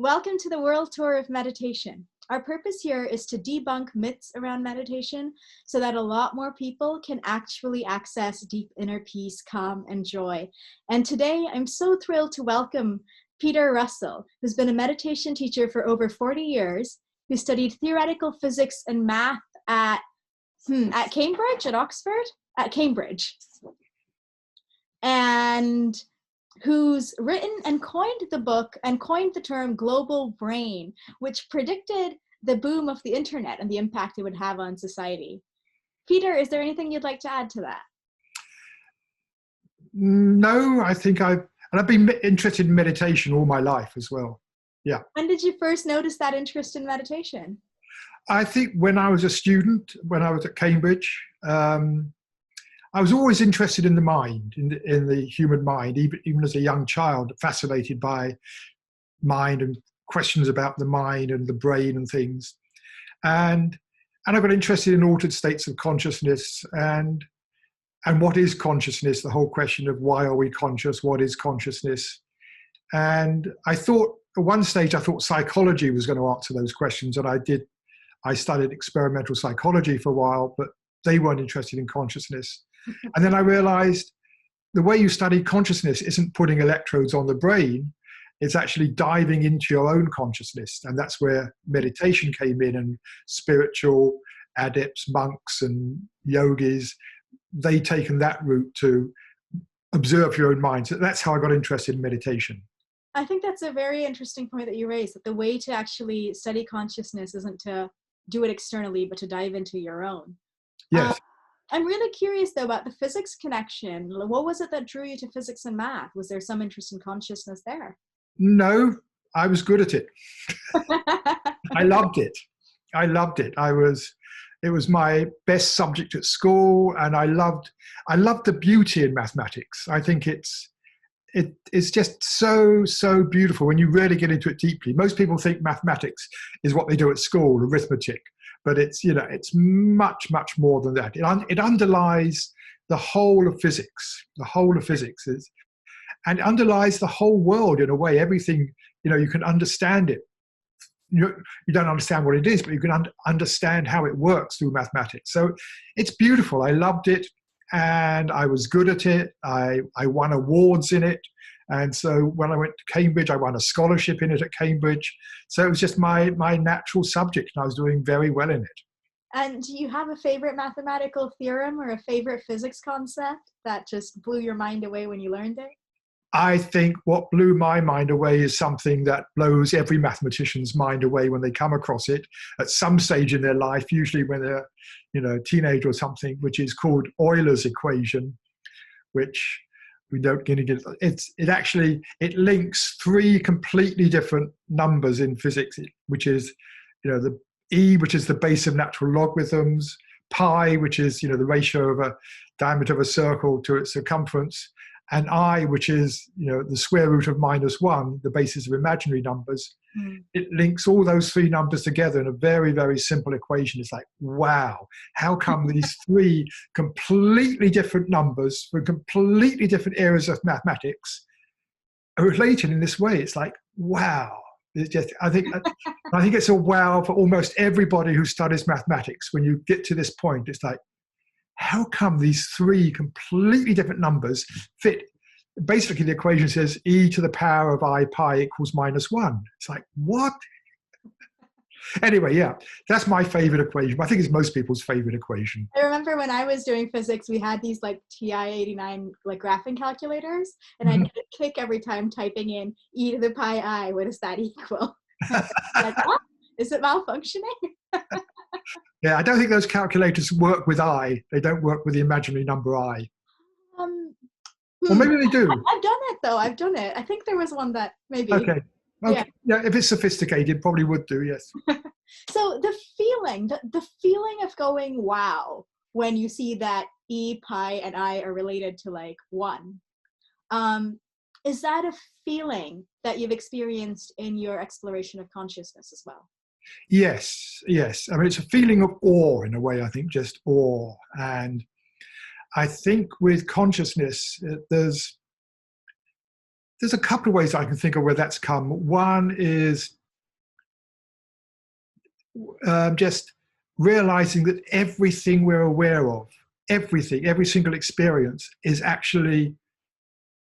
Welcome to the World Tour of Meditation. Our purpose here is to debunk myths around meditation so that a lot more people can actually access deep inner peace, calm, and joy. And today, I'm so thrilled to welcome Peter Russell, who's been a meditation teacher for over 40 years, who studied theoretical physics and math at Cambridge, at Oxford? At Cambridge. And who's written and coined the book and coined the term global brain, which predicted the boom of the internet and the impact it would have on society. Peter, is there anything you'd like to add to that? No, I've been interested in meditation all my life as well. Yeah. When did you first notice that interest in meditation? I think when I was a student, when I was at Cambridge, I was always interested in the mind, in the human mind, even as a young child, fascinated by mind and questions about the mind and the brain and things. And I got interested in altered states of consciousness and what is consciousness, the whole question of why are we conscious, what is consciousness. And I thought, at one stage, I thought psychology was going to answer those questions. And I studied experimental psychology for a while, but they weren't interested in consciousness. And then I realized the way you study consciousness isn't putting electrodes on the brain, it's actually diving into your own consciousness. And that's where meditation came in, and spiritual adepts, monks and yogis, they've taken that route to observe your own mind. So that's how I got interested in meditation. I think that's a very interesting point that you raised, that the way to actually study consciousness isn't to do it externally, but to dive into your own. Yes. I'm really curious, though, about the physics connection. What was it that drew you to physics and math? Was there some interest in consciousness there? No, I was good at it. I loved it. It was my best subject at school, and I loved the beauty in mathematics. I think it's just so beautiful when you really get into it deeply. Most people think mathematics is what they do at school, arithmetic. But it's much more than that. It underlies the whole of physics. The whole of physics and it underlies the whole world in a way. Everything, you can understand it. You don't understand what it is, but you can understand how it works through mathematics. So it's beautiful. I loved it, and I was good at it. I won awards in it. And so when I went to Cambridge, I won a scholarship in it at Cambridge. So it was just my natural subject, and I was doing very well in it. And do you have a favorite mathematical theorem or a favorite physics concept that just blew your mind away when you learned it? I think what blew my mind away is something that blows every mathematician's mind away when they come across it at some stage in their life, usually when they're, a teenager or something, which is called Euler's equation, which we don't get into. It links three completely different numbers in physics, which is, the E, which is the base of natural logarithms, pi, which is, the ratio of a diameter of a circle to its circumference, and I, which is, the square root of -1, the basis of imaginary numbers. It links all those three numbers together in a very, very simple equation. It's like, wow, how come these three completely different numbers from completely different areas of mathematics are related in this way? It's like, wow. It's just, I think it's a wow for almost everybody who studies mathematics. When you get to this point, it's like, how come these three completely different numbers fit? Basically, the equation says e to the power of I pi equals -1. It's like, what? Anyway, yeah, that's my favorite equation. I think it's most people's favorite equation. I remember when I was doing physics, we had these TI-89 graphing calculators, and I did a kick every time typing in e to the pi I. What does that equal? What? Is it malfunctioning? Yeah, I don't think those calculators work with I. They don't work with the imaginary number I. Or maybe they do. I've done it, though. I've done it. I think there was one that maybe. Okay. Yeah, if it's sophisticated, probably would do, yes. So the feeling of going, wow, when you see that E, pi, and I are related to 1, is that a feeling that you've experienced in your exploration of consciousness as well? Yes. I mean, it's a feeling of awe in a way, I think, just awe. And I think with consciousness, there's a couple of ways I can think of where that's come. One is just realizing that everything we're aware of, everything, every single experience is actually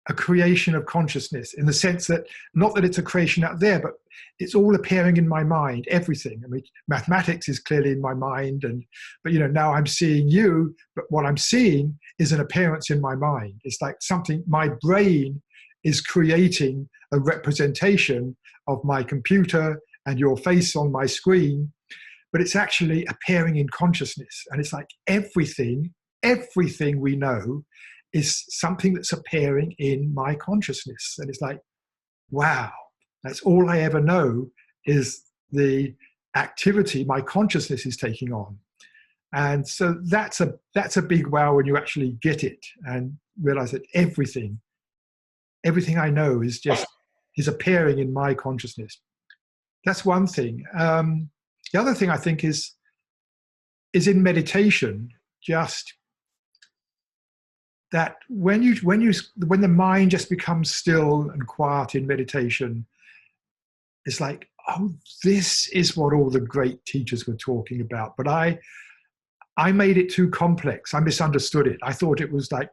a creation of consciousness, in the sense that not that it's a creation out there, but it's all appearing in my mind, everything. I mean, mathematics is clearly in my mind, but now I'm seeing you, but what I'm seeing is an appearance in my mind. It's like something, my brain is creating a representation of my computer and your face on my screen, but it's actually appearing in consciousness. And it's like everything we know is something that's appearing in my consciousness. And it's like, wow, that's all I ever know, is the activity my consciousness is taking on. And so that's a big wow when you actually get it and realize that everything I know is appearing in my consciousness. That's one thing. The other thing I think is in meditation, just that when the mind just becomes still and quiet in meditation, it's like, oh, this is what all the great teachers were talking about. But I made it too complex. I misunderstood it. I thought it was like,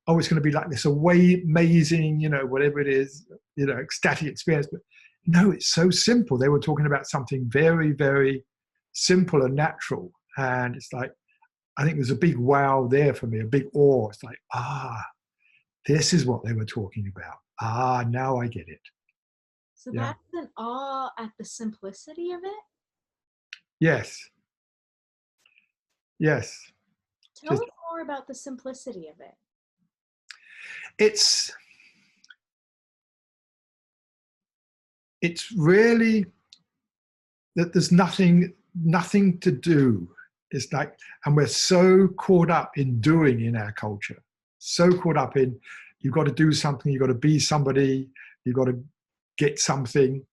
oh, it's going to be like this amazing, whatever it is, ecstatic experience. But no, it's so simple. They were talking about something very, very simple and natural. And it's like, I think there's a big wow there for me, a big awe. It's like, this is what they were talking about. Now I get it. So that's an awe at the simplicity of it? Yes. Yes. Tell us more about the simplicity of it. It's really that there's nothing to do. It's like, and we're so caught up in doing in our culture, so caught up in, you've got to do something, you've got to be somebody, you've got to get something.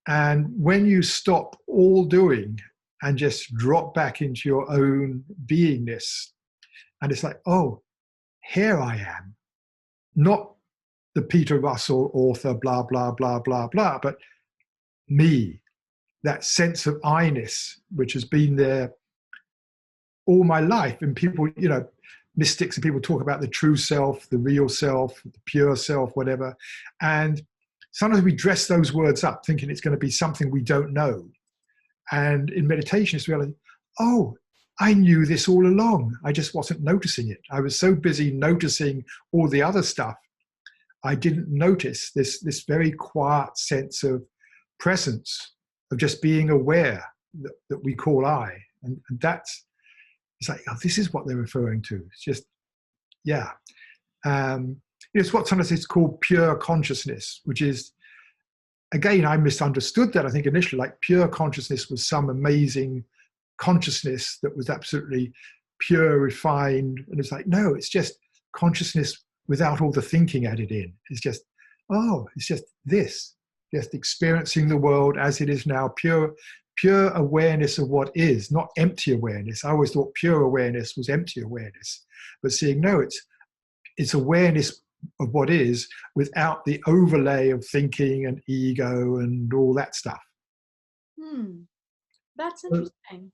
And when you stop all doing and just drop back into your own beingness, and it's like, oh, here I am, not the Peter Russell author, blah, blah, blah, blah, blah, but me, that sense of I-ness, which has been there all my life. And people, mystics and people talk about the true self, the real self, the pure self, whatever. And sometimes we dress those words up thinking it's going to be something we don't know. And in meditation, it's really, oh, I knew this all along. I just wasn't noticing it. I was so busy noticing all the other stuff. I didn't notice this very quiet sense of presence, of just being aware that we call I. And that's, it's like, oh, this is what they're referring to. It's just, yeah. It's what sometimes it's called pure consciousness, which is, again, I misunderstood that. I think initially, like, pure consciousness was some amazing consciousness that was absolutely pure, refined. And it's like, no, it's just consciousness without all the thinking added in. It's just, oh, it's just this, just experiencing the world as it is now, pure awareness of what is, not empty awareness. I always thought pure awareness was empty awareness, but seeing, no, it's awareness of what is without the overlay of thinking and ego and all that stuff. That's interesting,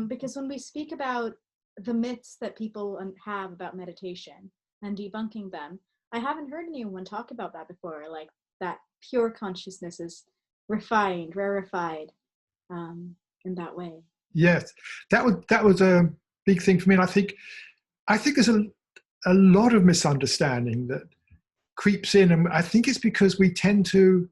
because when we speak about the myths that people have about meditation and debunking them, I haven't heard anyone talk about that before, like that pure consciousness is refined, rarefied, in that way. Yes, that was a big thing for me. And I think there's a lot of misunderstanding that creeps in, and I think it's because we tend to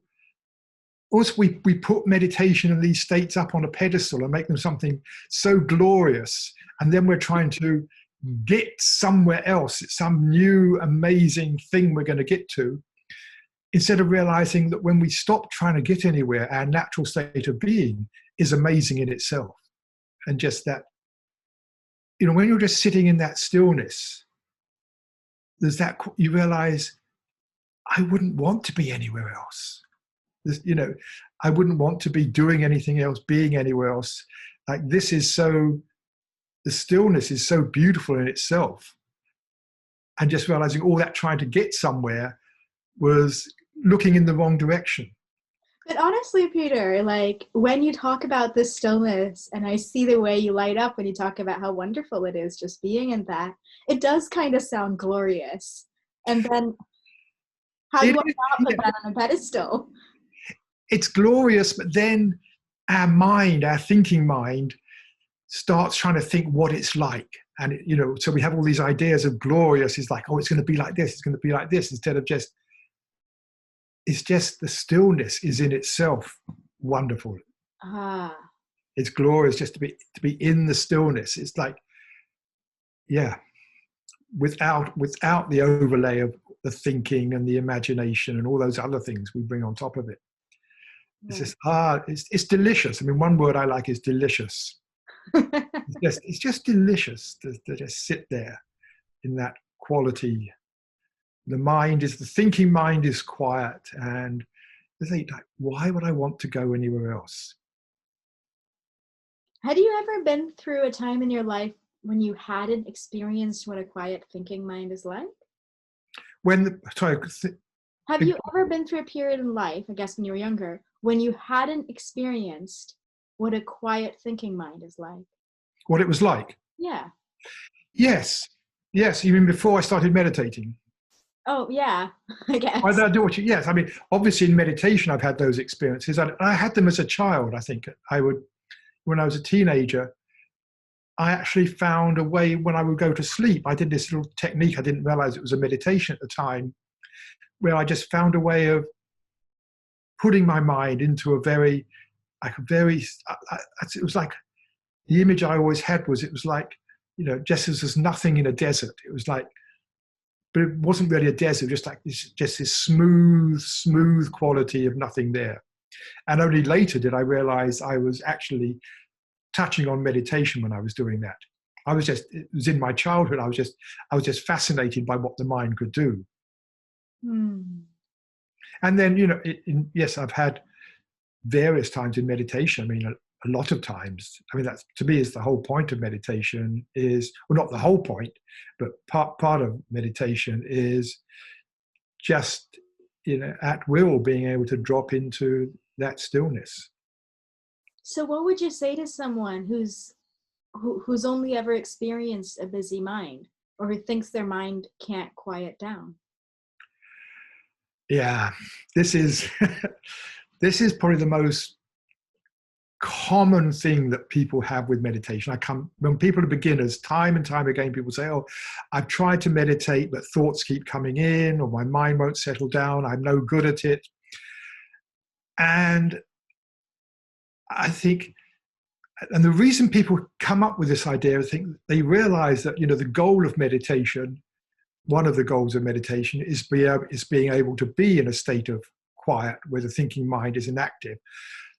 also we put meditation and these states up on a pedestal and make them something so glorious, and then we're trying to get somewhere else. It's some new amazing thing we're going to get to, instead of realizing that when we stop trying to get anywhere, our natural state of being is amazing in itself. And just that, when you're just sitting in that stillness, there's that, you realize, I wouldn't want to be anywhere else. I wouldn't want to be doing anything else, being anywhere else. Like, this is so, the stillness is so beautiful in itself. And just realizing all that trying to get somewhere was looking in the wrong direction. But honestly, Peter, like when you talk about this stillness, and I see the way you light up when you talk about how wonderful it is just being in that, it does kind of sound glorious. And then how do It I is, not put yeah, that on a pedestal? it's glorious, but then our mind, our thinking mind, starts trying to think what it's like. And, so we have all these ideas of glorious. It's like, oh, it's going to be like this. It's going to be like this, instead of it's just the stillness is in itself wonderful. Ah, It's glorious just to be in the stillness. It's like, yeah, without the overlay of the thinking and the imagination and all those other things we bring on top of it. It's right. just it's delicious. I mean, one word I like is delicious. It's just delicious to just sit there in that quality. The thinking mind is quiet, and it's like, why would I want to go anywhere else? Had you ever been through a time in your life when you hadn't experienced what a quiet thinking mind is like? Sorry, Have you ever been through a period in life, I guess when you were younger, when you hadn't experienced what a quiet thinking mind is like? what it was like? Yeah. Yes, yes. You mean before I started meditating? Oh, yeah, I I guess. do what you, yes. I mean, obviously in meditation, I've had those experiences. I had them as a child. I think when I was a teenager, I actually found a way when I would go to sleep. I did this little technique. I didn't realize it was a meditation at the time, where I just found a way of putting my mind into it was like the image I always had was, it was like, just as there's nothing in a desert. It was like, but it wasn't really a desert, just this smooth quality of nothing there. And only later did I realize I was actually touching on meditation when I was doing that. It was in my childhood. I was just fascinated by what the mind could do. Hmm. And then, yes, I've had various times in meditation. I mean, a lot of times. I mean, that's, to me, is the whole point of meditation is, well, not the whole point, but part of meditation is just, at will being able to drop into that stillness. So what would you say to someone who's only ever experienced a busy mind or who thinks their mind can't quiet down? Yeah, this is this is probably the most common thing that people have with meditation. When people are beginners, time and time again, people say, "Oh, I've tried to meditate, but thoughts keep coming in, or my mind won't settle down. I'm no good at it." And I think, and the reason people come up with this idea, I think they realize that, the goal of meditation, one of the goals of meditation is being able to be in a state of quiet where the thinking mind is inactive.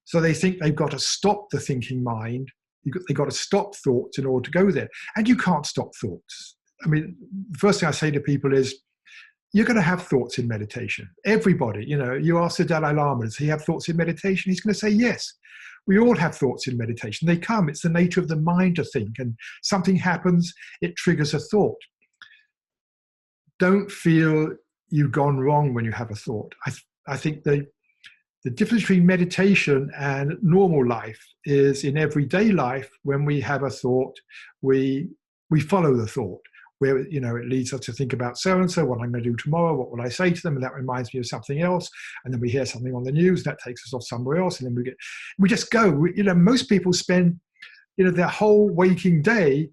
So they think they've got to stop the thinking mind. They've got to stop thoughts in order to go there. And you can't stop thoughts. I mean, the first thing I say to people is, you're going to have thoughts in meditation. Everybody, you ask the Dalai Lama, does he have thoughts in meditation? He's going to say yes. We all have thoughts in meditation. They come. It's the nature of the mind to think. And something happens, it triggers a thought. Don't feel you've gone wrong when you have a thought. I think the difference between meditation and normal life is, in everyday life, when we have a thought, we follow the thought, where it leads us to think about so and so, what I'm going to do tomorrow, what will I say to them, and that reminds me of something else, and then we hear something on the news that takes us off somewhere else, and then we just go. Most people spend their whole waking day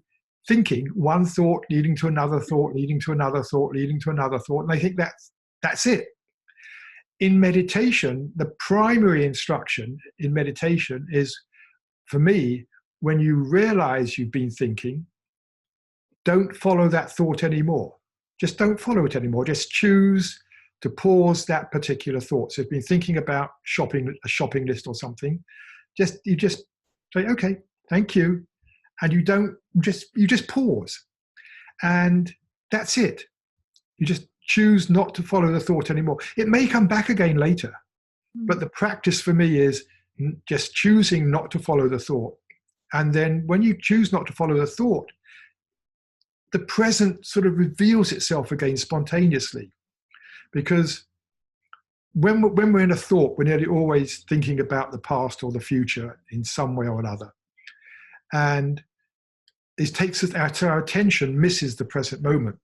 thinking one thought leading to another thought, leading to another thought, leading to another thought, and they think that's it. In meditation, the primary instruction in meditation is, for me, when you realize you've been thinking, don't follow that thought anymore. Just don't follow it anymore. Just choose to pause that particular thought. So if you've been thinking about a shopping list or something, you just say, okay, thank you. And you just pause. And that's it. You just choose not to follow the thought anymore. It may come back again later, but the practice for me is just choosing not to follow the thought. And then when you choose not to follow the thought, the present sort of reveals itself again spontaneously, because when we're in a thought, we're nearly always thinking about the past or the future in some way or another. And it takes us, our attention misses the present moment.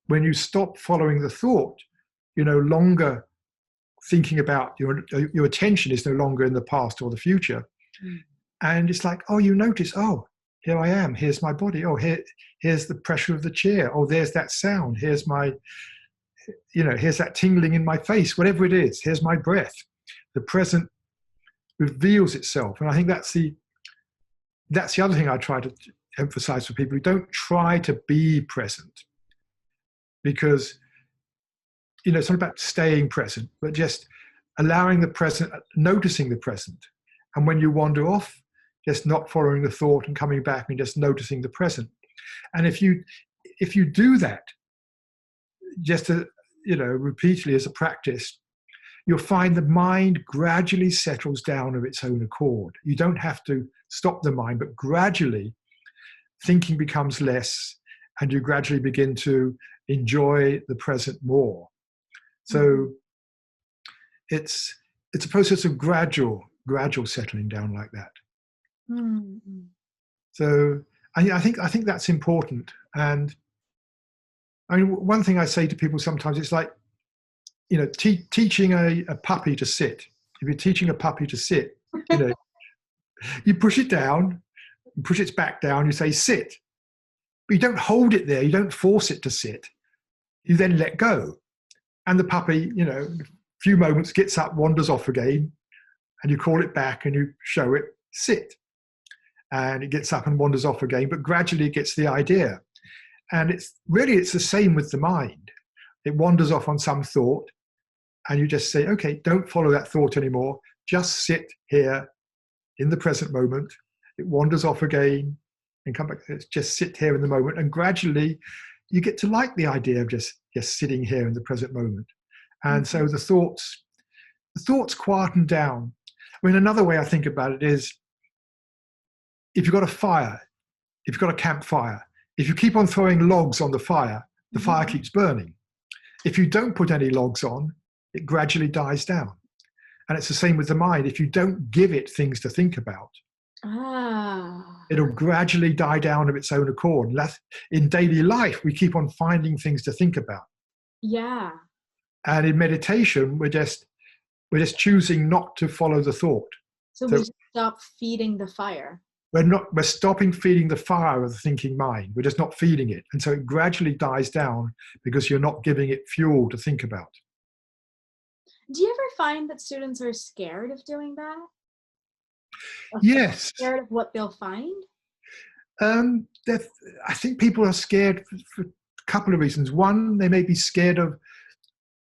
When you stop following the thought, you're no longer thinking about, your attention is no longer in the past or the future. Mm. And it's like, oh, you notice, oh, here I am, here's my body, oh, here's the pressure of the chair, oh, there's that sound, here's my, here's that tingling in my face, whatever it is, here's my breath. The present reveals itself. And I think that's the other thing I try to emphasize for people who don't try to be present, because it's not about staying present, but just allowing the present, noticing the present. And when you wander off, just not following the thought and coming back and just noticing the present. And if you do that, just repeatedly as a practice, you'll find the mind gradually settles down of its own accord. You don't have to stop the mind, but gradually thinking becomes less, and you gradually begin to enjoy the present more. So it's a process of gradual settling down like that. Mm-hmm. So I think that's important. And I mean, one thing I say to people sometimes, it's like, teaching a puppy to sit. If you're teaching a puppy to sit, you push it down, push its back down, you say, sit. But you don't hold it there. You don't force it to sit. You then let go. And the puppy, a few moments, gets up, wanders off again, and you call it back and you show it, sit. And it gets up and wanders off again, but gradually it gets the idea. And it's the same with the mind. It wanders off on some thought, and you just say, okay, don't follow that thought anymore. Just sit here in the present moment. It wanders off again and come back. Just sit here in the moment. And gradually you get to like the idea of just sitting here in the present moment. And so the thoughts quieten down. I mean, another way I think about it is, if you've got a fire, if you've got a campfire, if you keep on throwing logs on the fire keeps burning. If you don't put any logs on, it gradually dies down. And it's the same with the mind. If you don't give it things to think about, it'll gradually die down of its own accord. In daily life, we keep on finding things to think about. Yeah. And in meditation, we're just choosing not to follow the thought. So we stop feeding the fire. We're stopping feeding the fire of the thinking mind. We're just not feeding it. And so it gradually dies down because you're not giving it fuel to think about. Do you ever find that students are scared of doing that? Yes. Scared of what they'll find? I think people are scared for a couple of reasons. One, they may be scared of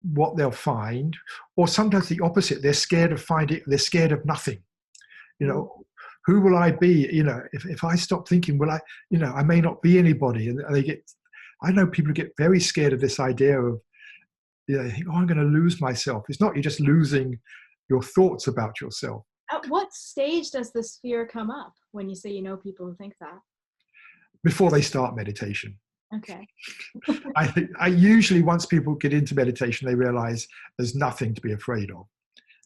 what they'll find, or sometimes the opposite. They're scared of they're scared of nothing. Who will I be? If I stop thinking, will I, I may not be anybody. And I know people get very scared of this idea of, they think, oh, I'm going to lose myself. It's not, you're just losing your thoughts about yourself. At what stage does this fear come up when you say, people who think that? Before they start meditation. Okay. I usually, once people get into meditation, they realize there's nothing to be afraid of.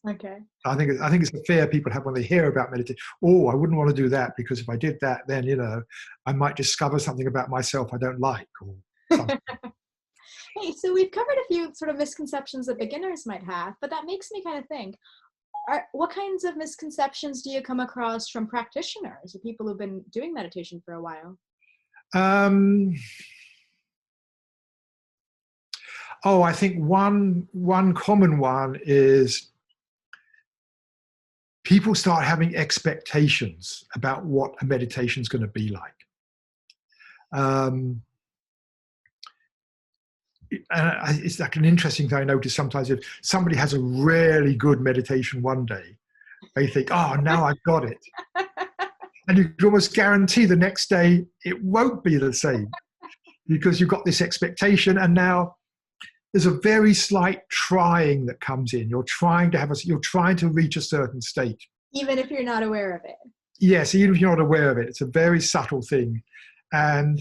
Okay. I think it's a fear people have when they hear about meditation. Oh, I wouldn't want to do that, because if I did that, then, I might discover something about myself I don't like, or something. Hey, so we've covered a few sort of misconceptions that beginners might have, but that makes me kind of think, what kinds of misconceptions do you come across from practitioners or people who've been doing meditation for a while? I think one common one is people start having expectations about what a meditation is going to be like. And it's like an interesting thing I notice sometimes. If somebody has a really good meditation one day, they think, oh, now I've got it. And you can almost guarantee the next day it won't be the same, because you've got this expectation, and now there's a very slight trying that comes in. You're trying to reach a certain state. Even if you're not aware of it. Yes, even if you're not aware of it. It's a very subtle thing. And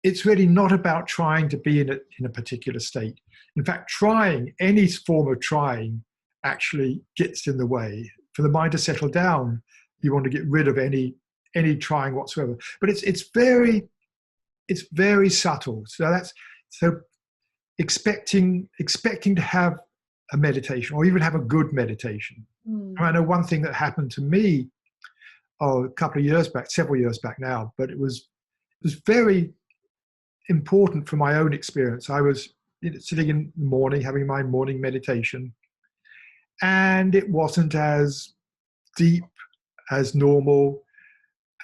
it's really not about trying to be in a particular state. In fact, trying, any form of trying actually gets in the way. For the mind to settle down, you want to get rid of any trying whatsoever. But it's very subtle. So expecting to have a meditation or even have a good meditation. I know one thing that happened to me a couple of years back, several years back now, but it was very important for my own experience. I was sitting in the morning having my morning meditation, and it wasn't as deep as normal.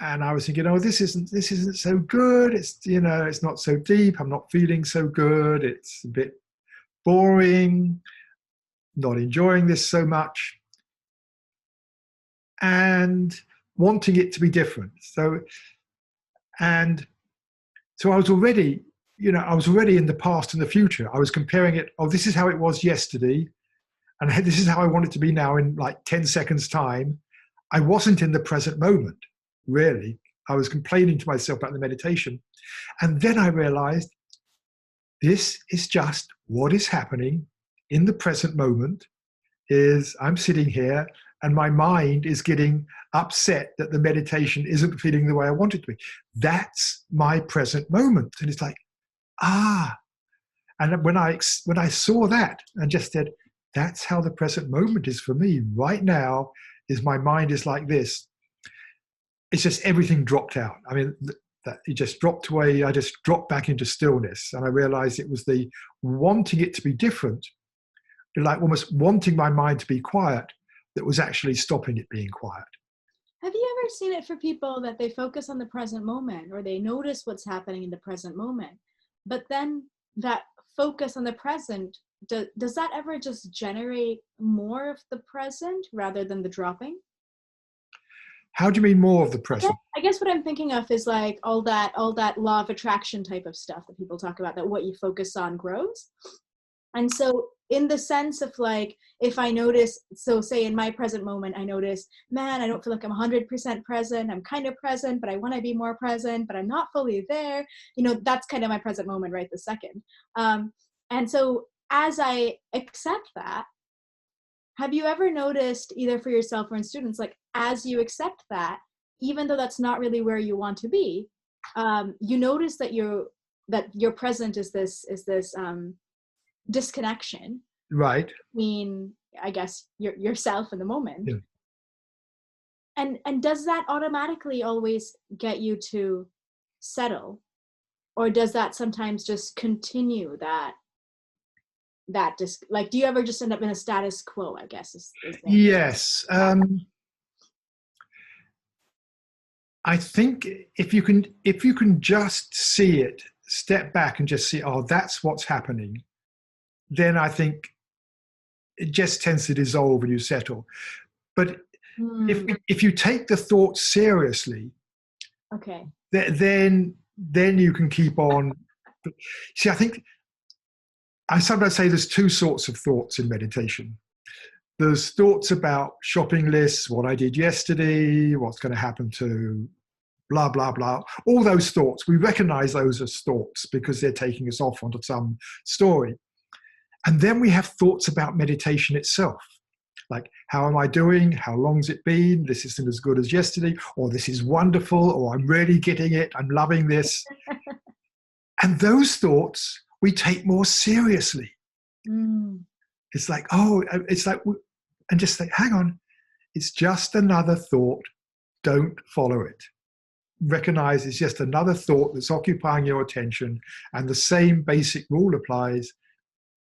And I was thinking, oh, this isn't so good. It's not so deep. I'm not feeling so good. It's a bit boring, not enjoying this so much, and wanting it to be different. So I was already, in the past and the future. I was comparing it. Oh, this is how it was yesterday, and this is how I want it to be now in like 10 seconds time. I wasn't in the present moment, really. I was complaining to myself about the meditation. And then I realized this is just what is happening in the present moment. Is I'm sitting here and my mind is getting upset that the meditation isn't feeling the way I want it to be. That's my present moment. And it's like, and when I saw that and just said, that's how the present moment is for me right now, is my mind is like this. It's just everything dropped out. I mean, that it just dropped away. I just dropped back into stillness, and I realized it was the wanting it to be different, like almost wanting my mind to be quiet, that was actually stopping it being quiet. Have you ever seen it for people that they focus on the present moment, or they notice what's happening in the present moment, but then that focus on the present, does that ever just generate more of the present rather than the dropping? How do you mean more of the present? I guess what I'm thinking of is like all that law of attraction type of stuff that people talk about, that what you focus on grows. And so in the sense of like, if I notice, so say in my present moment, I notice, man, I don't feel like I'm 100% present. I'm kind of present, but I want to be more present, but I'm not fully there. That's kind of my present moment right this second. And so as I accept that, have you ever noticed, either for yourself or in students, like as you accept that, even though that's not really where you want to be, you notice that your present is this disconnection, right, between, I guess, yourself in the moment. Yeah. And does that automatically always get you to settle, or does that sometimes just continue that like, do you ever just end up in a status quo, I guess is Yes. I think if you can just see it, step back and just see, oh, that's what's happening, then I think it just tends to dissolve and you settle. But if you take the thoughts seriously, okay, then you can keep on. See, I think I sometimes say there's two sorts of thoughts in meditation. There's thoughts about shopping lists, what I did yesterday, what's going to happen to blah, blah, blah. All those thoughts, we recognize those as thoughts because they're taking us off onto some story. And then we have thoughts about meditation itself. Like, how am I doing? How long's it been? This isn't as good as yesterday, or this is wonderful, or I'm really getting it. I'm loving this. And those thoughts we take more seriously. It's like, and just think, hang on, it's just another thought. Don't follow it. Recognize it's just another thought that's occupying your attention, and the same basic rule applies.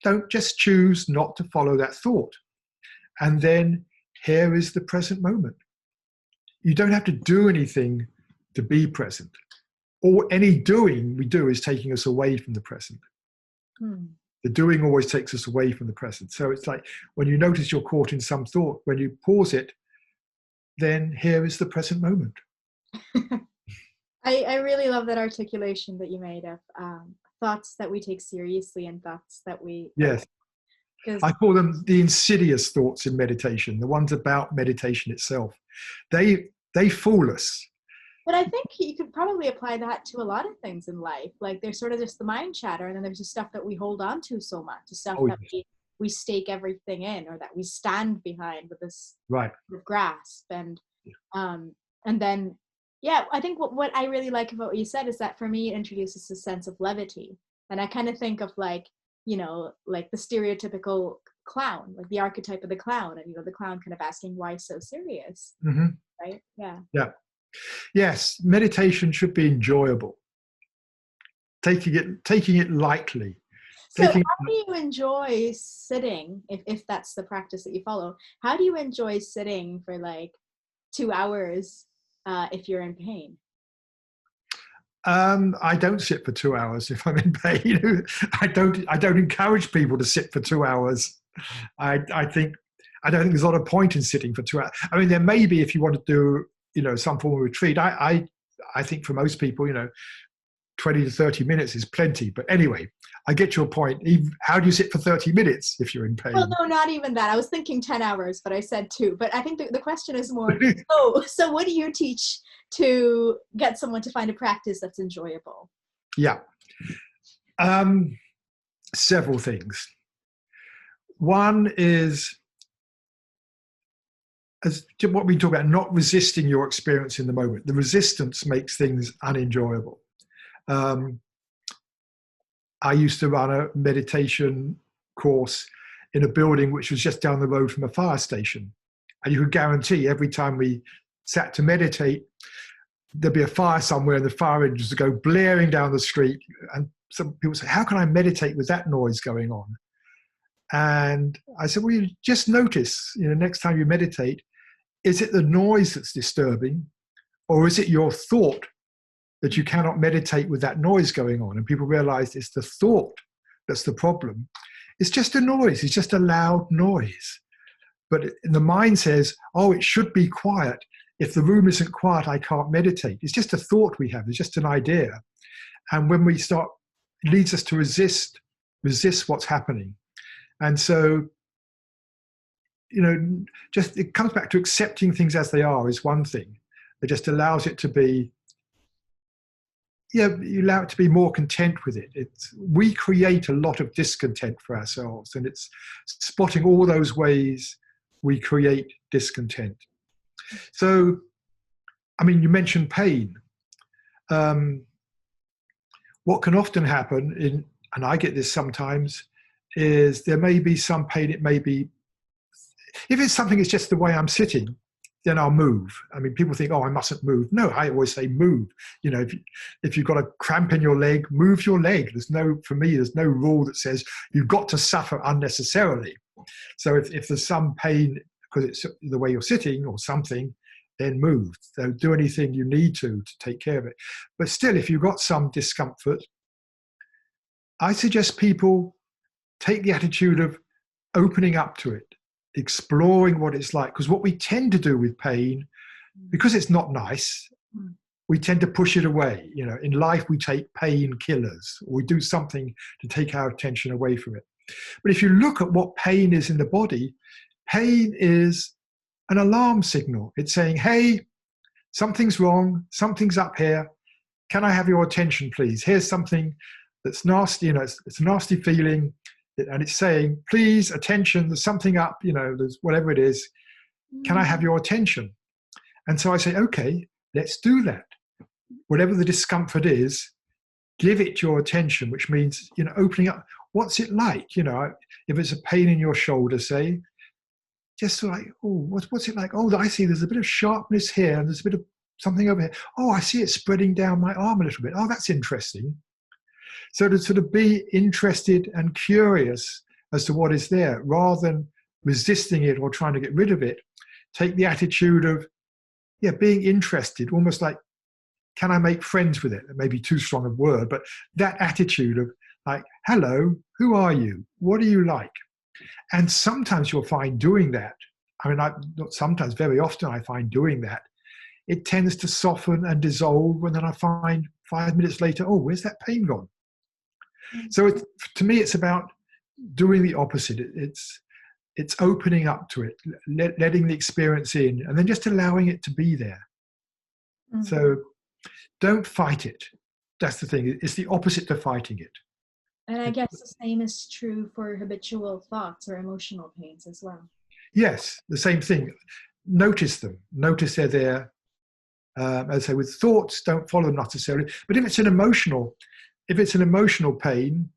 Don't just choose not to follow that thought. And then here is the present moment. You don't have to do anything to be present. Or any doing we do is taking us away from the present. The doing always takes us away from the present. So it's like when you notice you're caught in some thought, when you pause it, then here is the present moment. I really love that articulation that you made of thoughts that we take seriously and thoughts that we... Yes. I call them the insidious thoughts in meditation, the ones about meditation itself. They fool us. But I think you could probably apply that to a lot of things in life. Like there's sort of just the mind chatter, and then there's the stuff that we hold on to so much, the stuff Oh, that we stake everything in, or that we stand behind with this right. grasp. And then, yeah, I think what I really like about what you said is that for me it introduces a sense of levity. And I kind of think of like, you know, like the stereotypical clown, like the archetype of the clown, and you know, the clown kind of asking why so serious, Mm-hmm. right? Yeah. Yeah. Yes, meditation should be enjoyable. Taking it lightly. So Taking how do you enjoy sitting, if that's the practice that you follow? How do you enjoy sitting for like 2 hours if you're in pain? I don't sit for 2 hours if I'm in pain. I don't encourage people to sit for 2 hours. I think I don't think there's a lot of point in sitting for 2 hours. I mean, there may be if you want to do, you know, some form of retreat. I think for most people, you know, 20 to 30 minutes is plenty. But anyway, I get your point. How do you sit for 30 minutes if you're in pain? Well, no, not even that. I was thinking 10 hours, but I said 2. But I think the question is more, so what do you teach to get someone to find a practice that's enjoyable? Yeah. Several things. One is, as what we talk about, not resisting your experience in the moment. The resistance makes things unenjoyable. I used to run a meditation course in a building which was just down the road from a fire station. And you could guarantee every time we sat to meditate, there'd be a fire somewhere and the fire engines would go blaring down the street. And some people say, how can I meditate with that noise going on? And I said, well, you just notice, you know, next time you meditate, is it the noise that's disturbing, or is it your thought that you cannot meditate with that noise going on? And people realize it's the thought that's the problem. It's just a noise. It's just a loud noise. But the mind says, oh, it should be quiet. If the room isn't quiet, I can't meditate. It's just a thought we have. It's just an idea. And when we start, it leads us to resist what's happening. And so, you know, just it comes back to accepting things as they are is one thing. It just allows it to be, yeah, you allow it to be more content with it. We create a lot of discontent for ourselves, and it's spotting all those ways we create discontent. So, I mean, you mentioned pain. What can often happen, and I get this sometimes, is there may be some pain. It may be, if it's something, it's just the way I'm sitting, then I'll move. I mean, people think, oh, I mustn't move. No, I always say move. You know, if you've got a cramp in your leg, move your leg. For me, there's no rule that says you've got to suffer unnecessarily. So if there's some pain because it's the way you're sitting or something, then move. So do anything you need to take care of it. But still, if you've got some discomfort, I suggest people take the attitude of opening up to it, exploring what it's like. Because what we tend to do with pain, because it's not nice, we tend to push it away. You know, in life, we take painkillers, or we do something to take our attention away from it. But if you look at what pain is in the body, pain is an alarm signal. It's saying, hey, something's wrong, something's up here. Can I have your attention, please? Here's something that's nasty, you know, it's a nasty feeling. And it's saying, please, attention, there's something up, you know, there's whatever it is. Can I have your attention? And so I say, okay, let's do that. Whatever the discomfort is, give it your attention, which means, you know, opening up. What's it like? You know, if it's a pain in your shoulder, say, just like, oh, what's it like? Oh, I see there's a bit of sharpness here and there's a bit of something over here. Oh, I see it spreading down my arm a little bit. Oh, that's interesting. So to sort of be interested and curious as to what is there, rather than resisting it or trying to get rid of it, take the attitude of, yeah, being interested, almost like, can I make friends with it? It may be too strong a word, but that attitude of like, hello, who are you? What do you like? And sometimes you'll find doing that, I mean, not sometimes, very often I find doing that, it tends to soften and dissolve, and then I find 5 minutes later, oh, where's that pain gone? So to me, it's about doing the opposite. It's opening up to it, letting the experience in, and then just allowing it to be there. So Don't fight it. That's the thing. It's the opposite to fighting it. And I guess the same is true for habitual thoughts or emotional pains as well. Yes, the same thing. Notice them. Notice they're there. As I say, with thoughts, don't follow them necessarily. But if it's an emotional pain,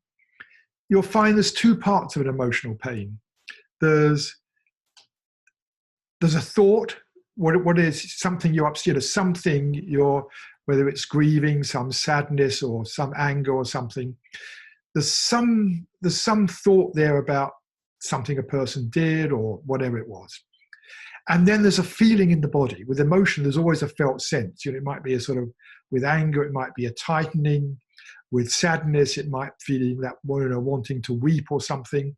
you'll find there's two parts of an emotional pain. There's a thought. What is something you're upset, or something you're, whether it's grieving, some sadness, or some anger, or something. There's some thought there about something a person did or whatever it was. And then there's a feeling in the body. With emotion, there's always a felt sense. It might be a sort of, with anger, it might be a tightening. With sadness, it might feel that, wanting to weep or something.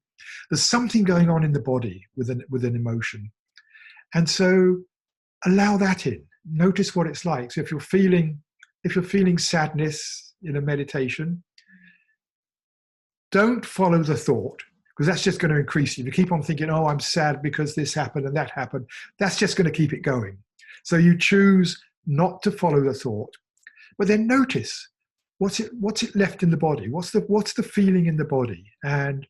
There's something going on in the body with an emotion. And so allow that in. Notice what it's like. So if you're feeling sadness in a meditation, don't follow the thought, because that's just going to increase you. If you keep on thinking, oh, I'm sad because this happened and that happened, that's just going to keep it going. So you choose not to follow the thought, but then notice what's it left in the body? What's the feeling in the body? And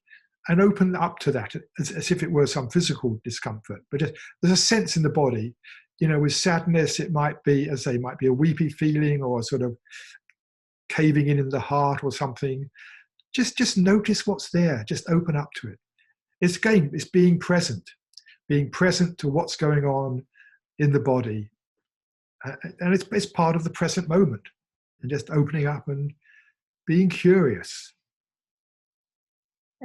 open up to that as if it were some physical discomfort. But there's a sense in the body. With sadness, it might be, as I say, it might be a weepy feeling or a sort of caving in the heart or something. Just notice what's there. Just open up to it. It's being present to what's going on in the body, and it's part of the present moment. And just opening up and being curious.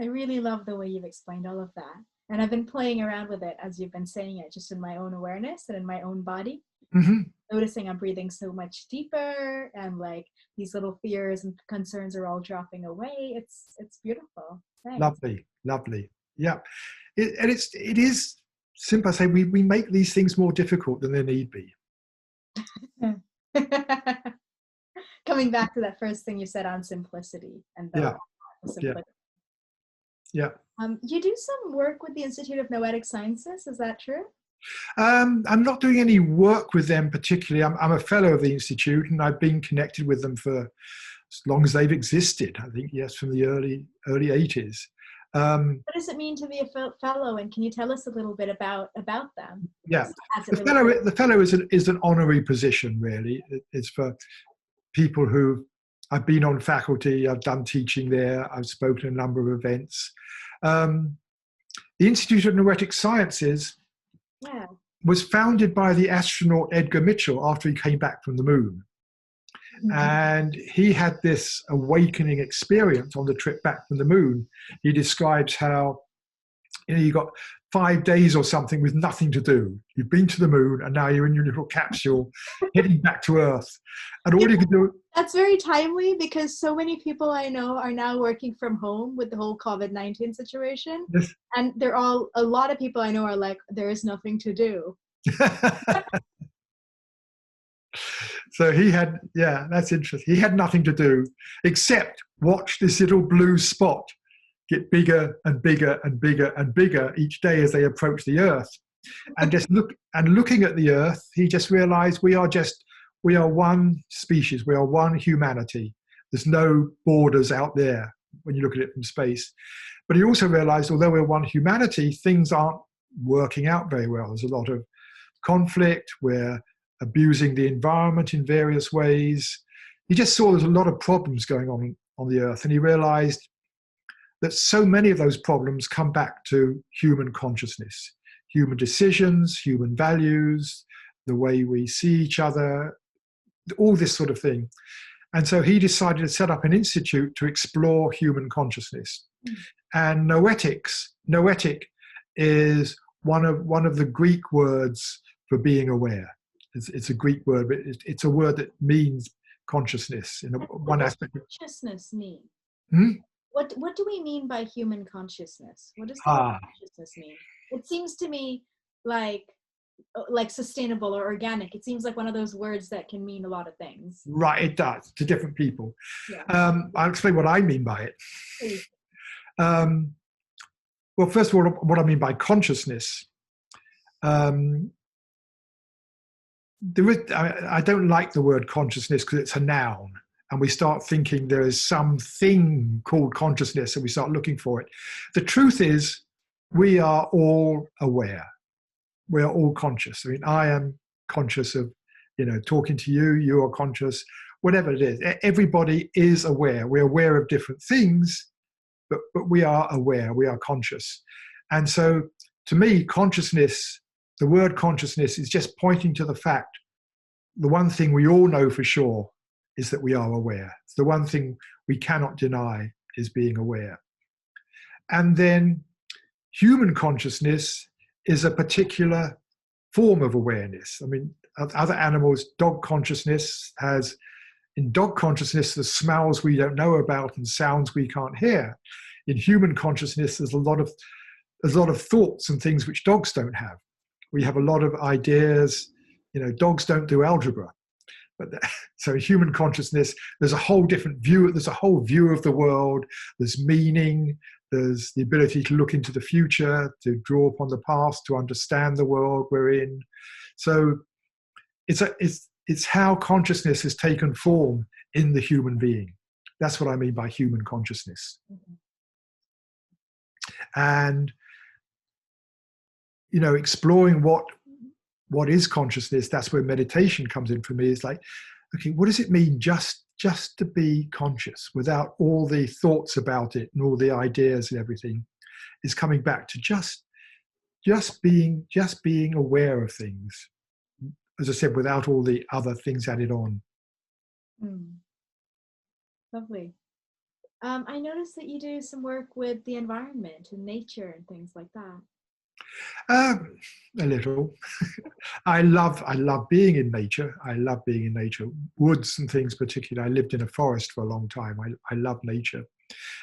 I really love the way you've explained all of that. And I've been playing around with it as you've been saying it, just in my own awareness and in my own body. Mm-hmm. Noticing I'm breathing so much deeper, and like these little fears and concerns are all dropping away. It's beautiful. Thanks. Lovely. Yeah. It is simple. I say we make these things more difficult than they need be. Coming back to that first thing you said on simplicity and the simplicity. Yeah. You do some work with the Institute of Noetic Sciences, is that true? I'm not doing any work with them particularly. I'm a fellow of the Institute, and I've been connected with them for as long as they've existed. I think, yes, from the early 80s. What does it mean to be a fellow, and can you tell us a little bit about them? Yeah, the fellow is an honorary position, really. It's for people who, I've been on faculty, I've done teaching there, I've spoken at a number of events. The Institute of Noetic Sciences was founded by the astronaut Edgar Mitchell after he came back from the moon. Mm-hmm. And he had this awakening experience on the trip back from the moon. He describes how you got 5 days or something with nothing to do. You've been to the moon and now you're in your little capsule heading back to Earth. And all you can do... That's very timely, because so many people I know are now working from home with the whole COVID-19 situation. Yes. And a lot of people I know are like, there is nothing to do. So that's interesting. He had nothing to do except watch this little blue spot get bigger and bigger and bigger and bigger each day as they approach the Earth. And looking at the Earth, he just realized we are one species, we are one humanity. There's no borders out there when you look at it from space. But he also realized, although we're one humanity, things aren't working out very well. There's a lot of conflict, we're abusing the environment in various ways. He just saw there's a lot of problems going on the Earth, and he realized that so many of those problems come back to human consciousness, human decisions, human values, the way we see each other, all this sort of thing. And so he decided to set up an institute to explore human consciousness. And noetic is one of the Greek words for being aware. It's a Greek word, but it's a word that means consciousness in one aspect. What does consciousness mean? Hmm? What do we mean by human consciousness? What does consciousness mean? It seems to me like sustainable or organic. It seems like one of those words that can mean a lot of things. Right, it does, to different people. Yeah. I'll explain what I mean by it. Well, first of all, what I mean by consciousness. I don't like the word consciousness because it's a noun, and we start thinking there is something called consciousness, and we start looking for it. The truth is, we are all aware. We are all conscious. I mean, I am conscious of, talking to you. You are conscious. Whatever it is, everybody is aware. We're aware of different things, but we are aware. We are conscious, and so to me, consciousness. The word consciousness is just pointing to the fact, the one thing we all know for sure is that we are aware. It's the one thing we cannot deny is being aware. And then human consciousness is a particular form of awareness. I mean, other animals, dog consciousness has, in dog consciousness, the smells we don't know about and sounds we can't hear. In human consciousness, there's a lot of thoughts and things which dogs don't have. We have a lot of ideas. Dogs don't do algebra, but so in human consciousness, there's a whole different view. There's a whole view of the world. There's meaning. There's the ability to look into the future, to draw upon the past, to understand the world we're in. So it's how consciousness has taken form in the human being. That's what I mean by human consciousness. Mm-hmm. And exploring what is consciousness, that's where meditation comes in for me. It's like, okay, what does it mean just to be conscious without all the thoughts about it and all the ideas and everything? Is coming back to just being aware of things, as I said, without all the other things added on. Lovely. I noticed that you do some work with the environment and nature and things like that. A little. I love being in nature. I love being in nature. Woods and things particularly. I lived in a forest for a long time. I love nature.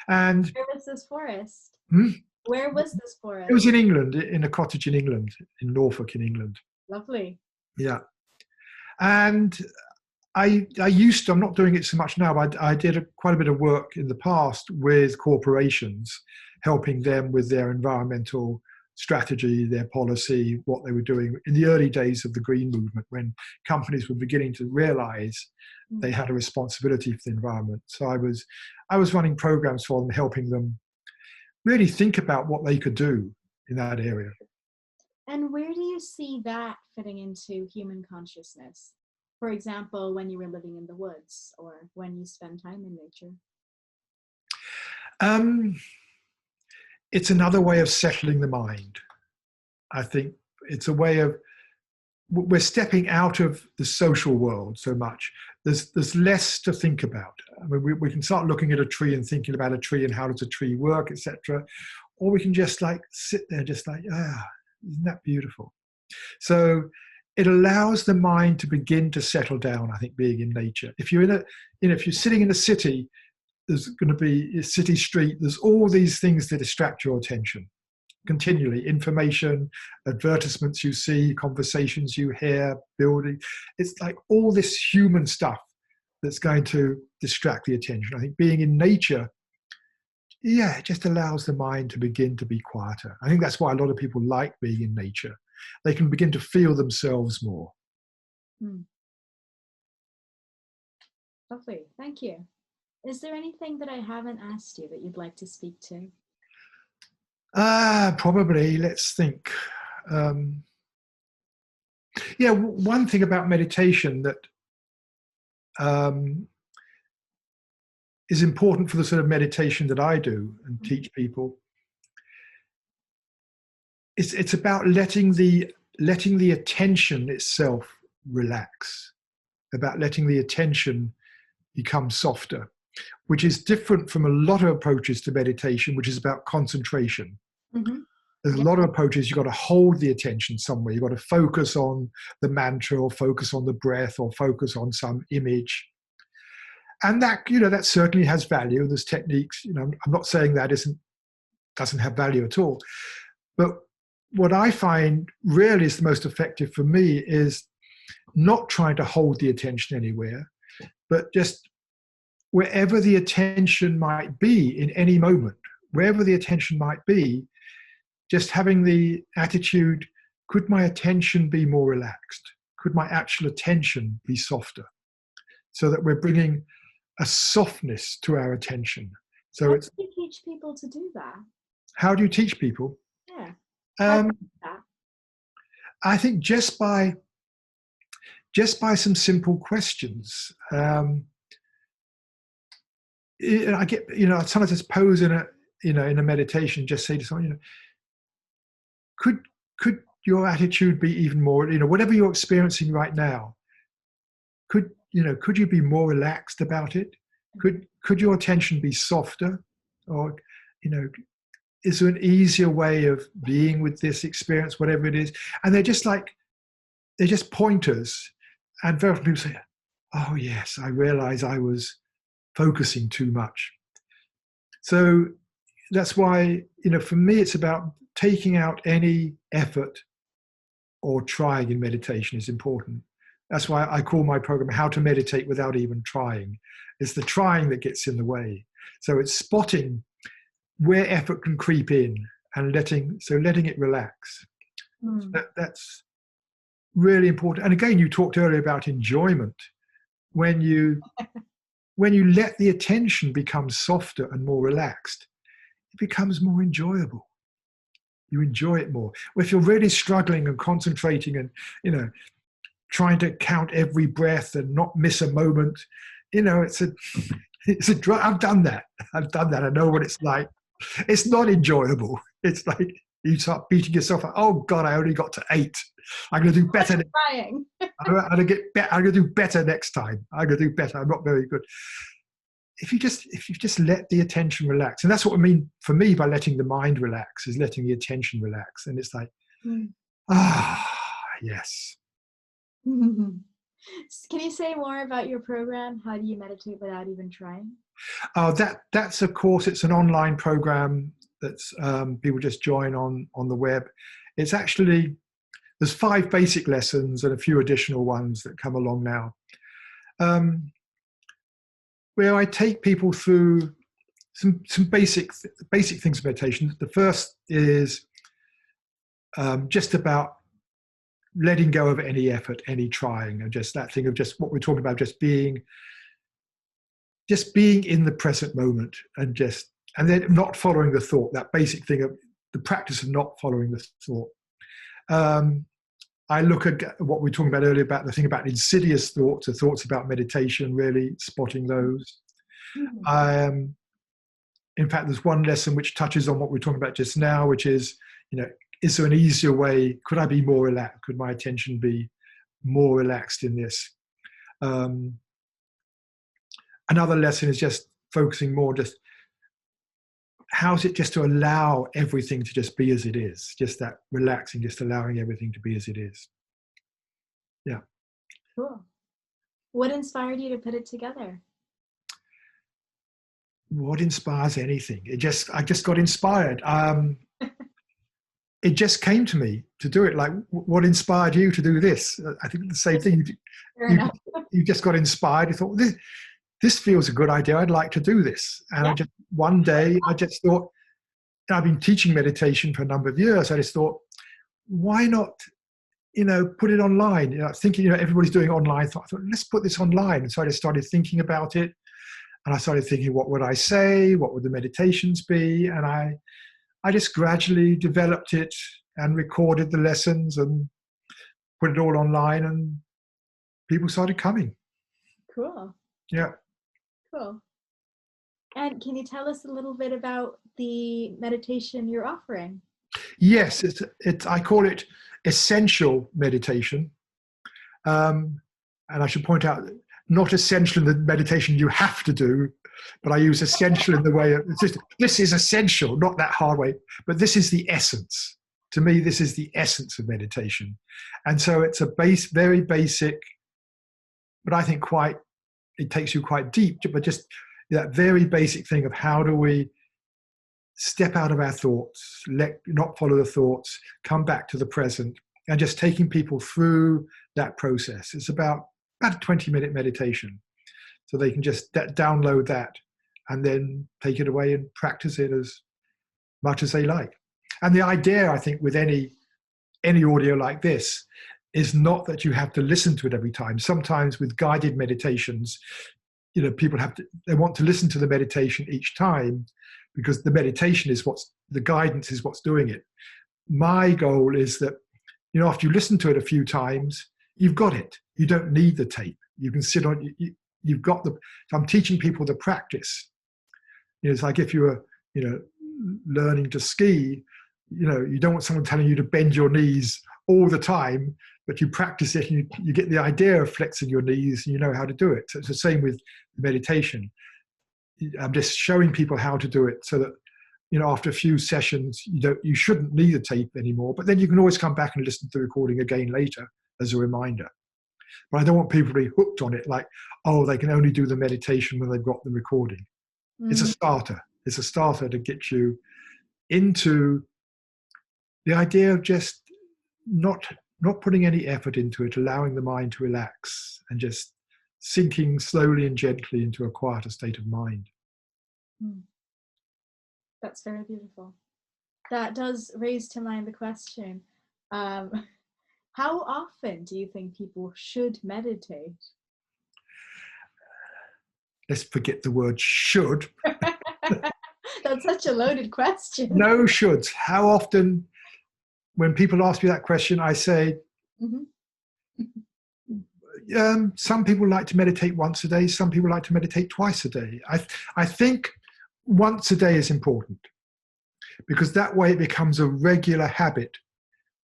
And where was this forest? Hmm? Where was this forest? It was in England, in a cottage in England, in Norfolk in England. Lovely. Yeah. And I used to, I'm not doing it so much now, but I did quite a bit of work in the past with corporations, helping them with their environmental strategy, their policy, what they were doing in the early days of the green movement, when companies were beginning to realize they had a responsibility for the environment. So I was running programs for them, helping them really think about what they could do in that area. And where do you see that fitting into human consciousness? For example, when you were living in the woods or when you spend time in nature? It's another way of settling the mind. I think it's a way of, we're stepping out of the social world so much. There's less to think about. I mean, we can start looking at a tree and thinking about a tree and how does a tree work, etc. Or we can just like sit there, just like, isn't that beautiful? So it allows the mind to begin to settle down, I think, being in nature. If you're if you're sitting in a city, there's going to be a city street, there's all these things that distract your attention continually. Information, advertisements you see, conversations you hear, building. It's like all this human stuff that's going to distract the attention. I think being in nature, it just allows the mind to begin to be quieter. I think that's why a lot of people like being in nature. They can begin to feel themselves more. Lovely, thank you. Is there anything that I haven't asked you that you'd like to speak to? Probably, let's think. One thing about meditation that is important for the sort of meditation that I do and teach people, it's about letting the attention itself relax, about letting the attention become softer, which is different from a lot of approaches to meditation, which is about concentration. Mm-hmm. There's a lot of approaches, you've got to hold the attention somewhere. You've got to focus on the mantra or focus on the breath or focus on some image. And that, that certainly has value. There's techniques, I'm not saying that doesn't have value at all. But what I find really is the most effective for me is not trying to hold the attention anywhere, but just wherever the attention might be in any moment, wherever the attention might be, just having the attitude, could my attention be more relaxed? could my actual attention be softer? So that we're bringing a softness to our attention. So How do it's, you teach people to do that? how do you teach people? Yeah. How do Um, you do that? I think just by some simple questions. I get, sometimes just pose in a meditation, just say to someone, could your attitude be even more, whatever you're experiencing right now, could you be more relaxed about it? Could your attention be softer? Or, is there an easier way of being with this experience, whatever it is? And they're just pointers. And very often people say, oh yes, I realize I was focusing too much. So that's why, for me, it's about taking out any effort or trying in meditation is important. That's why I call my program How to Meditate Without Even Trying. It's the trying that gets in the way. So it's spotting where effort can creep in and letting it relax. Hmm. That's really important. And again, you talked earlier about enjoyment. When you let the attention become softer and more relaxed, it becomes more enjoyable. You enjoy it more. Well, if you're really struggling and concentrating and, trying to count every breath and not miss a moment, it's a drug. I've done that. I know what it's like. It's not enjoyable. It's like you start beating yourself up. Oh God, I only got to 8. I'm going to do better. Trying. I'm going to do better next time. I'm going to do better. I'm not very good. If you just let the attention relax, and that's what I mean for me by letting the mind relax, is letting the attention relax. And it's like, yes. Can you say more about your program? How do you meditate without even trying? That's of course, it's an online program that's people just join on the web. It's actually, there's 5 basic lessons and a few additional ones that come along now, where I take people through some basic things of meditation. The first is just about letting go of any effort, any trying, and just that thing of just what we're talking about, just being in the present moment, and then not following the thought. That basic thing of the practice of not following the thought. I look at what we were talking about earlier about the thing about insidious thoughts, the thoughts about meditation, really spotting those. In fact, there's one lesson which touches on what we're talking about just now, which is, is there an easier way? Could I be more relaxed? Could my attention be more relaxed in this? Another lesson is just focusing more, just how's it just to allow everything to just be as it is, just that relaxing, just allowing everything to be as it is. Yeah. Cool. What inspired you to put it together? What inspires anything? I just got inspired. It just came to me to do it. Like, what inspired you to do this? I think the same thing. You just got inspired. You thought, this feels a good idea. I'd like to do this. And one day I just thought, I've been teaching meditation for a number of years. I just thought, why not, put it online? Thinking, everybody's doing online. I thought, let's put this online. And so I just started thinking about it. And I started thinking, what would I say? What would the meditations be? And I just gradually developed it and recorded the lessons and put it all online, and people started coming. Cool. Yeah. Cool. And can you tell us a little bit about the meditation you're offering? Yes, I call it essential meditation. And I should point out, not essential in the meditation you have to do, but I use essential in the way of, this is essential, not that hard way, but this is the essence. To me, this is the essence of meditation. And so it's very basic, but I think it takes you quite deep, but just that very basic thing of how do we step out of our thoughts, not follow the thoughts, come back to the present, and just taking people through that process. It's about a 20-minute meditation. So they can just download that and then take it away and practice it as much as they like. And the idea, I think, with any audio like this is not that you have to listen to it every time. Sometimes with guided meditations, people they want to listen to the meditation each time, because the meditation is the guidance is what's doing it. My goal is that, after you listen to it a few times, you've got it. You don't need the tape. You can sit on, you've got the, I'm teaching people the practice. It's like if you were, learning to ski, you don't want someone telling you to bend your knees all the time, but you practice it and you get the idea of flexing your knees and you know how to do it. So it's the same with meditation. I'm just showing people how to do it so that, after a few sessions, you shouldn't need a tape anymore, but then you can always come back and listen to the recording again later as a reminder. But I don't want people to be hooked on it, like, oh, they can only do the meditation when they've got the recording. It's a starter. It's a starter to get you into the idea of just not putting any effort into it, allowing the mind to relax and just sinking slowly and gently into a quieter state of mind. That's very beautiful. That does raise to mind the question, how often do you think people should meditate? Let's forget the word should. That's such a loaded question. No shoulds. How often, when people ask me that question, I say, some people like to meditate once a day. Some people like to meditate twice a day. I think once a day is important, because that way it becomes a regular habit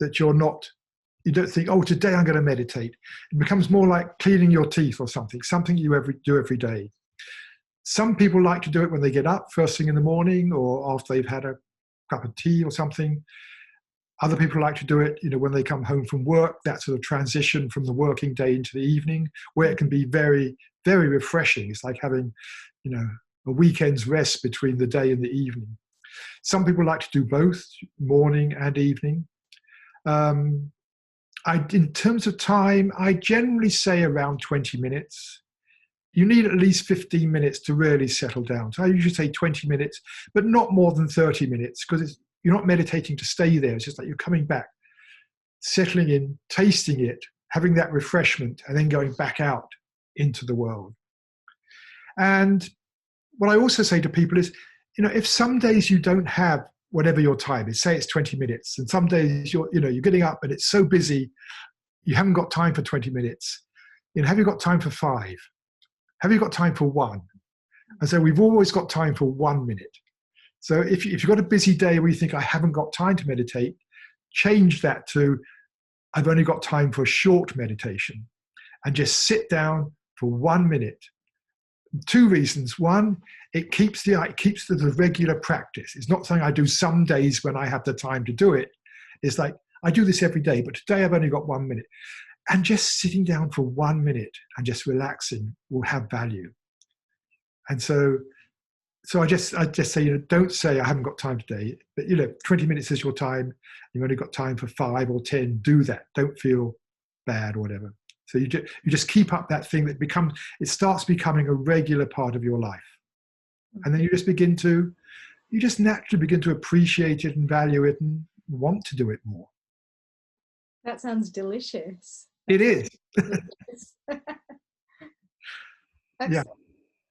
that you don't think, oh, today I'm going to meditate. It becomes more like cleaning your teeth or something you do every day. Some people like to do it when they get up first thing in the morning or after they've had a cup of tea or something. Other people like to do it, when they come home from work, that sort of transition from the working day into the evening, where it can be very, very refreshing. It's like having, a weekend's rest between the day and the evening. Some people like to do both, morning and evening. In terms of time, I generally say around 20 minutes. You need at least 15 minutes to really settle down. So I usually say 20 minutes, but not more than 30 minutes, because you're not meditating to stay there. It's just like you're coming back, settling in, tasting it, having that refreshment, and then going back out into the world. And what I also say to people is, if some days you don't have whatever your time is, say it's 20 minutes, and some days you're getting up and it's so busy, you haven't got time for 20 minutes. Have you got time for 5? Have you got time for 1? And so we've always got time for 1 minute. So if you've got a busy day where you think, I haven't got time to meditate, change that to, I've only got time for a short meditation, and just sit down for 1 minute. 2 reasons. One, it keeps the regular practice. It's not something I do some days when I have the time to do it. It's like, I do this every day, but today I've only got 1 minute. And just sitting down for 1 minute and just relaxing will have value. And so I just say, don't say I haven't got time today, but 20 minutes is your time. You've only got time for 5 or 10. Do that. Don't feel bad or whatever. So you just keep up that thing that starts becoming a regular part of your life. And then you just naturally begin to appreciate it and value it and want to do it more. That sounds delicious. It is. Yeah.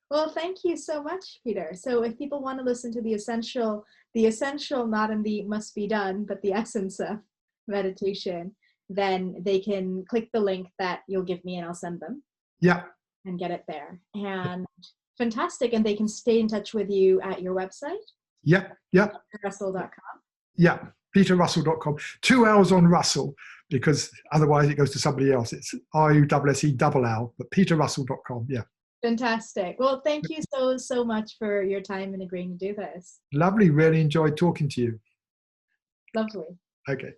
Well, thank you so much, Peter. So if people want to listen to the essential, not in the must be done, but the essence of meditation, then they can click the link that you'll give me and I'll send them. Yeah. And get it there. And fantastic. And they can stay in touch with you at your website. Yep. Russell.com. Yeah. peterrussell.com. 2 L's on Russell, because otherwise it goes to somebody else. It's RUSSELL, but peterrussell.com. Yeah. Fantastic. Well, thank you so much for your time and agreeing to do this. Lovely. Really enjoyed talking to you. Lovely. Okay.